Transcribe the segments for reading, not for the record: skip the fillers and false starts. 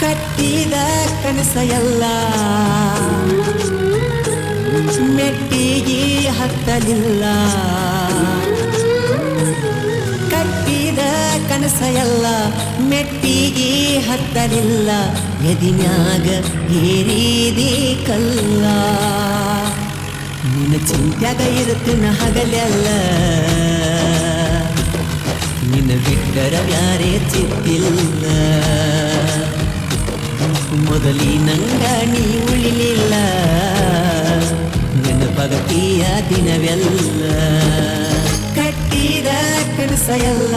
ಕಟ್ಟಿದ ಕನಸ ಎಲ್ಲ ಮೆಟ್ಟಿಗೆ ಹತ್ತಲಿಲ್ಲ. ಕಟ್ಟಿದ ಕನಸ ಎಲ್ಲ ಮೆಟ್ಟಿಗೆ ಹತ್ತಲಿಲ್ಲ. ಎದಿನ್ಯಾಗ ಏರಿದಿ ಕಲ್ಲ. ನಿನ್ನ ಚಿಂತ್ಯಾಗ ಇರುತ್ತಿನ ಹಗಲೆಲ್ಲ ನಿನ್ನ ಬಿಟ್ಟರ ಯಾರೇ ಚಿತ್ತಿಲ್ಲ. ಮೊದಲಿನಂಗ ನೀ ಉಳಿಲಿಲ್ಲ ನೆನಪಗತಿಯ ದಿನವೆಲ್ಲ. ಕಟ್ಟಿದ ಕನಸ ಎಲ್ಲ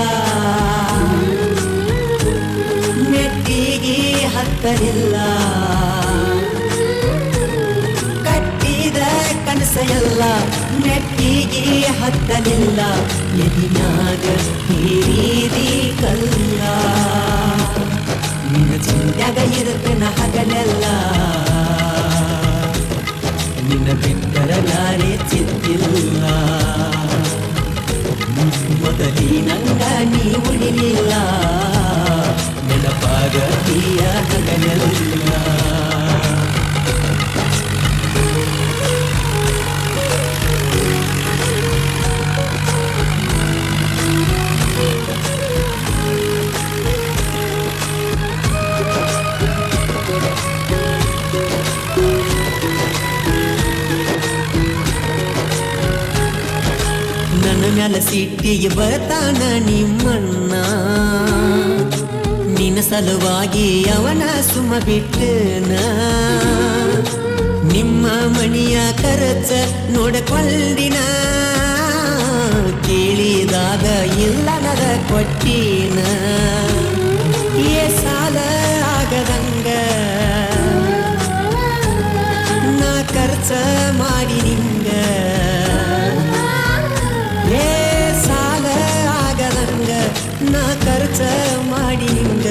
ಮೆಟ್ಟಿಗೆ ಹತ್ತಲಿಲ್ಲ. ಕಟ್ಟಿದ ಕನಸ ಎಲ್ಲ ಮೆಟ್ಟಿಗೆ ಹತ್ತಲಿಲ್ಲ. ಎದಿನ್ಯಾಗ ಹೇರಿದಿ ಕಲ್ಲ. ನಿನ್ನ ಚಿಂತ್ಯಾಗ ಇರುತ್ತನ ಹಗಲೆಲ್ಲ ನಿನ್ನ ಬಿಟ್ಟರ ಯಾರೇ ಚಿತ್ತಿಲ್ಲ. ಮೊದಲಿನಂಗ ನೀ ಉಳಿಲಿಲ್ಲ ನೆನಪಾಗತೀಯ ಹಗಲೆಲ್ಲ. ನನ್ನ ಮ್ಯಾಲ ಸಿಟ್ಟಿಗೆ ಬರ್ತಾನ ನಿಮ್ಮಣ್ಣ. ನಿನ್ನ ಸಲುವಾಗಿ ಅವನ ಸುಮ್ಮ ಬಿಟ್ಟನ. ನಿಮ್ಮ ಮಣಿಯ ಖರ್ಚ ನೋಡಕೊಂಡಿನ. ಕೇಳಿದಾಗ ಇಲ್ಲನದ ಕೊಟ್ಟಿನ. ಏ ಸಾಲ ಆಗದಂಗ ನಾ ಖರ್ಚ ಮಾಡಿ ನಿಂಗ. ನಾ ಖರ್ಚ ಮಾಡಿ ಹಿಂಗ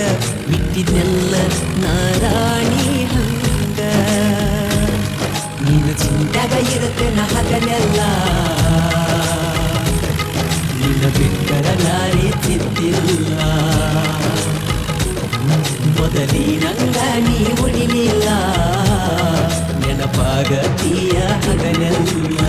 ಇಟ್ಟಿದ್ನೆಲ್ಲ ನಾರಾಣಿ ಹಂಗ. ನಿನ್ನ ಚಿಂತ್ಯಾಗ ಇರುತ್ತೆ ನ ಹಗಲೆಲ್ಲ ನಿನ್ನ ಬಿಟ್ಟರ ಯಾರೇ ಚಿತ್ತಿಲ್ಲ. ಮೊದಲಿನಂಗ ನೀ ಉಳಿಲಿಲ್ಲ ನೆನಪಾಗತೀಯ ಹಗಲೆಲ್ಲ.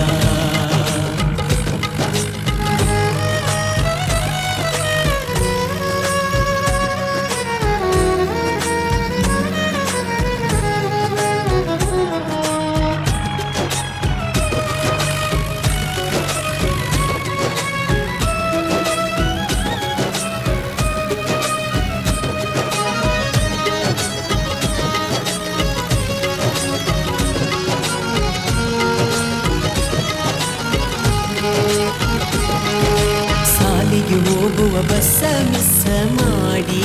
ಹೋಗುವ ಬಸ್ಸ ಮಿಸ್ ಮಾಡಿ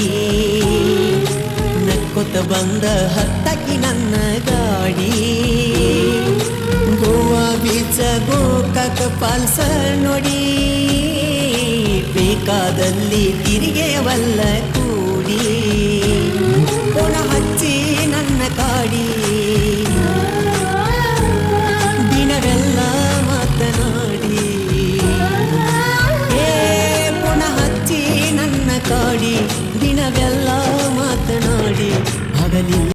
ನಕ್ಕೊತ ಬಂದ ಹತ್ತಕ್ಕಿ ನನ್ನ ಗಾಡಿ. ಗೋವಾ ಬೀಚ ಗೋಕಾಕ ಪಾಲ್ಸ ನೋಡಿ ಬೇಕಾದಲ್ಲಿ ತಿರುಗೇವಲ್ಲ ಕೂಡಿ. ಪುಣ ಹಚ್ಚಿ ನನ್ನ ಕಾಡಿ ದಿನವೆಲ್ಲ ಮಾತನಾಡಿ. ಕಾಡಿ ದಿನವೆಲ್ಲ ಮಾತನಾಡಿ ಹಗಲಿಲ್ಲ